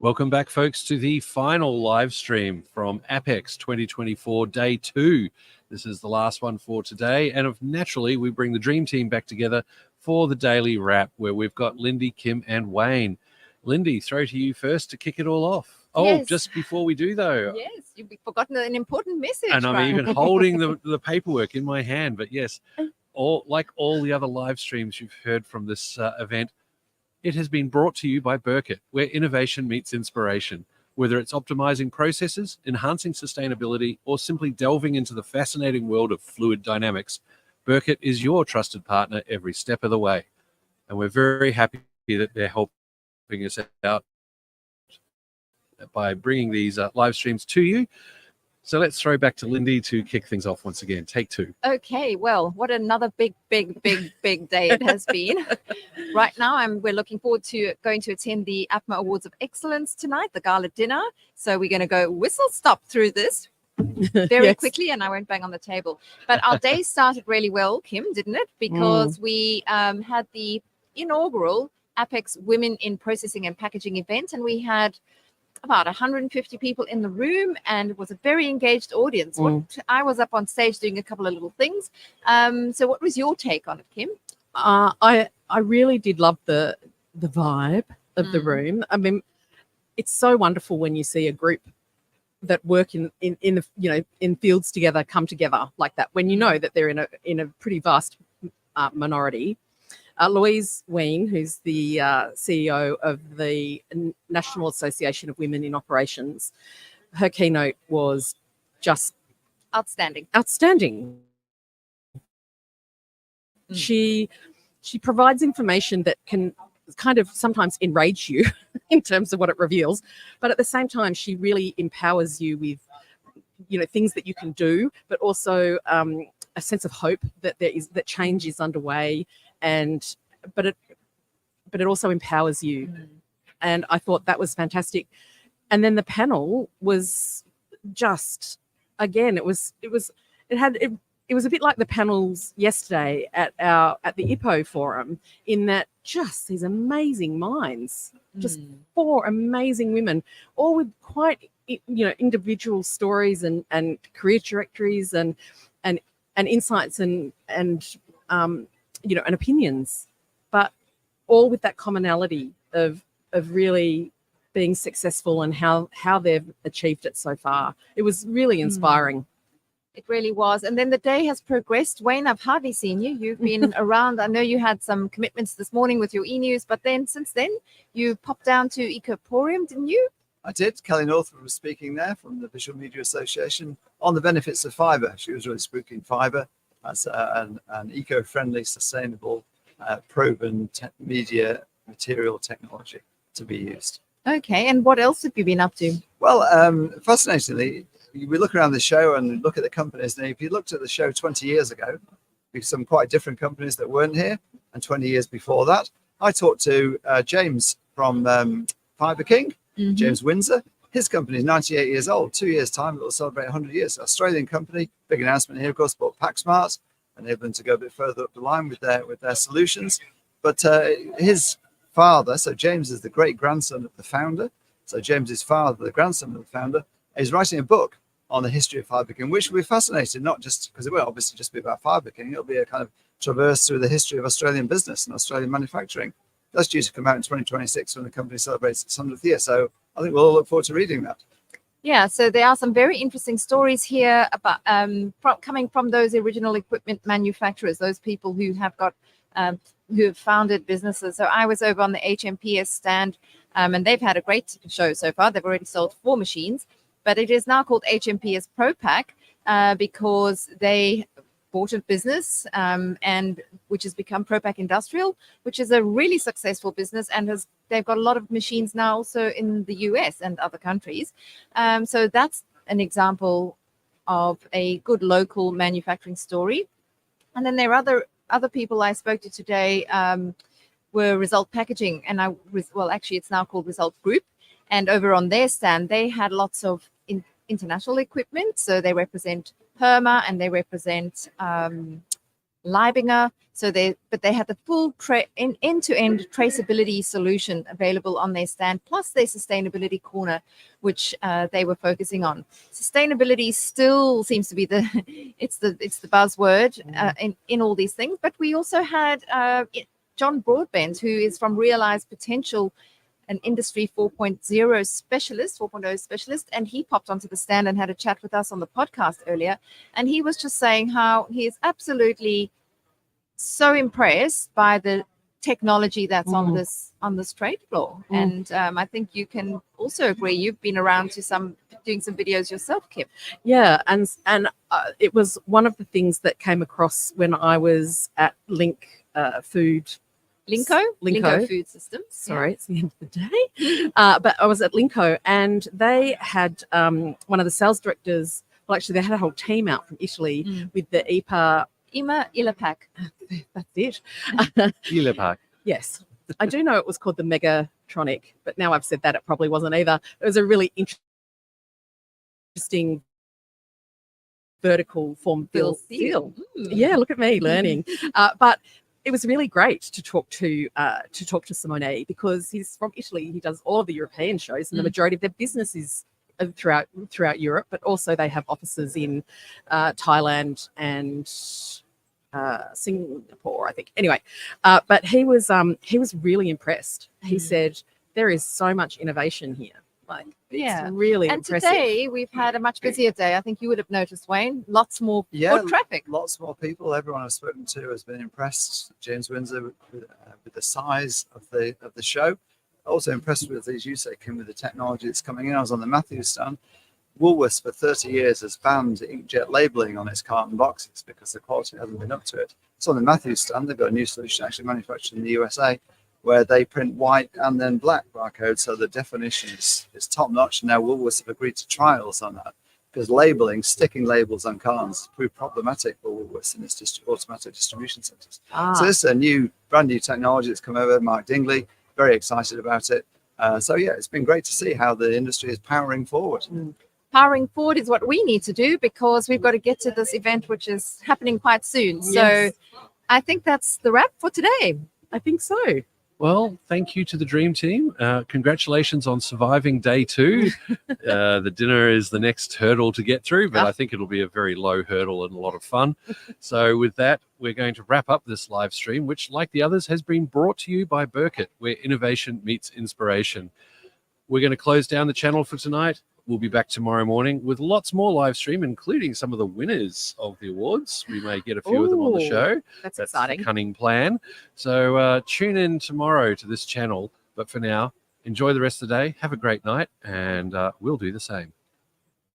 Welcome back, folks, to the final live stream from APPEX 2024 Day 2. This is the last one for today. And naturally, we bring the dream team back together for the daily wrap, where we've got Lindy, Kim, and Wayne. Lindy, throw to you first to kick it all off. Oh, yes. Just before we do, though. Yes, you've forgotten an important message. And I'm even holding the paperwork in my hand. But yes, like all the other live streams you've heard from this event, it has been brought to you by Burkert, where innovation meets inspiration. Whether it's optimizing processes, enhancing sustainability, or simply delving into the fascinating world of fluid dynamics, Burkert is your trusted partner every step of the way. And we're very happy that they're helping us out by bringing these live streams to you. So let's throw back to Lindy to kick things off once again. Take two. Okay, well, what another big day it has been. Right now, we're looking forward to going to attend the APMA Awards of Excellence tonight, the gala dinner. So we're going to go whistle-stop through this very quickly, and I won't bang on the table. But our day started really well, Kim, didn't it? Because we had the inaugural APPEX Women in Processing and Packaging event, and we had about 150 people in the room, and it was a very engaged audience. I was up on stage doing a couple of little things. So what was your take on it, Kim? I really did love the vibe of the room. I mean, it's so wonderful when you see a group that work in fields together come together like that, when you know that they're in a pretty vast minority. Louise Ween, who's the CEO of the National Association of Women in Operations, her keynote was just outstanding. She provides information that can kind of sometimes enrage you in terms of what it reveals, but at the same time, she really empowers you with things that you can do, but also a sense of hope that that change is underway. But it also empowers you, and I thought that was fantastic. And then the panel was just, again, it was a bit like the panels yesterday at the IPPO forum, in that just these amazing minds, just 4 amazing women, all with quite individual stories and career trajectories and insights and opinions, but all with that commonality of really being successful and how they've achieved it so far. It was really inspiring. It really was. And then the day has progressed. Wayne, I've hardly seen you. You've been around. I know you had some commitments this morning with your e-news, but then since then you popped down to Ecoporium, didn't you? I did. Kelly Northwood was speaking there from the Visual Media Association on the benefits of fibre. She was really speaking fibre as an eco-friendly, sustainable, proven media material technology to be used. Okay, and what else have you been up to? Well, fascinatingly, we look around the show and look at the companies, and if you looked at the show 20 years ago, with some quite different companies that weren't here, and 20 years before that, I talked to James from Fibre King, James Windsor. His company is 98 years old. 2 years' time, it will celebrate 100 years. Australian company, big announcement here, of course, bought PackSmart, enabling to go a bit further up the line with their solutions. But his father, so James is the great-grandson of the founder. So James's father, the grandson of the founder, is writing a book on the history of Fibre King, which will be fascinating, not just because it won't obviously just be about Fibre King. It'll be a kind of traverse through the history of Australian business and Australian manufacturing. That's due to come out in 2026 when the company celebrates its 100th year. So I think we'll all look forward to reading that. Yeah, so there are some very interesting stories here about coming from those original equipment manufacturers, those people who have got who have founded businesses. So I was over on the HMPS stand, and they've had a great show so far. They've already sold 4 machines, but it is now called HMPS ProPack because they bought a business and which has become ProPack Industrial, which is a really successful business, and they've got a lot of machines now also in the US and other countries. So that's an example of a good local manufacturing story. And then there are other people I spoke to today were Result Packaging, and actually it's now called Result Group. And over on their stand, they had lots of international equipment. So they represent Perma and they represent Leibinger. So they had the full end-to-end traceability solution available on their stand, plus their sustainability corner, which they were focusing on. Sustainability still seems to be it's the buzzword in all these things. But we also had John Broadbent, who is from Realize Potential, an industry 4.0 specialist, and he popped onto the stand and had a chat with us on the podcast earlier. And he was just saying how he is absolutely so impressed by the technology that's on this trade floor. And I think you can also agree. You've been around to doing some videos yourself, Kim. Yeah, and it was one of the things that came across when I was at Linko Food Systems. Sorry, it's the end of the day. But I was at Linko, and they had one of the sales directors. Well, actually, they had a whole team out from Italy with the APPEX. That's it. Park. Yes. I do know it was called the Megatronic, but now I've said that, it probably wasn't either. It was a really interesting vertical form fill seal. Yeah, look at me learning. But it was really great to talk to Simone, because he's from Italy. He does all of the European shows, and the majority of their business is throughout Europe, but also they have offices in Thailand and Singapore, I think. Anyway, but he was really impressed. He said there is so much innovation here. Like, it's really impressive. And today we've had a much busier day. I think you would have noticed, Wayne. Lots more foot traffic. Lots more people. Everyone I've spoken to has been impressed. James Windsor with the size of the show. Also impressed with, as you say, Kim, with the technology that's coming in. I was on the Matthews stand. Woolworths for 30 years has banned inkjet labeling on its carton boxes because the quality hasn't been up to it. So on the Matthews stand, they've got a new solution actually manufactured in the USA, where they print white and then black barcodes, so the definition is top notch. Now Woolworths have agreed to trials on that, because sticking labels on cartons proved problematic for Woolworths in its automatic distribution centres. So this is a brand new technology that's come over. Mark Dingley, very excited about it. So yeah, it's been great to see how the industry is powering forward. Powering forward is what we need to do, because we've got to get to this event, which is happening quite soon. Yes. So I think that's the wrap for today. I think so. Well, thank you to the Dream Team. Congratulations on surviving day 2. The dinner is the next hurdle to get through, but I think it'll be a very low hurdle and a lot of fun. So with that, we're going to wrap up this live stream, which, like the others, has been brought to you by Burkert, where innovation meets inspiration. We're going to close down the channel for tonight. We'll be back tomorrow morning with lots more live stream, including some of the winners of the awards. We may get a few of them on the show. That's exciting. The cunning plan. So tune in tomorrow to this channel. But for now, enjoy the rest of the day. Have a great night, and we'll do the same.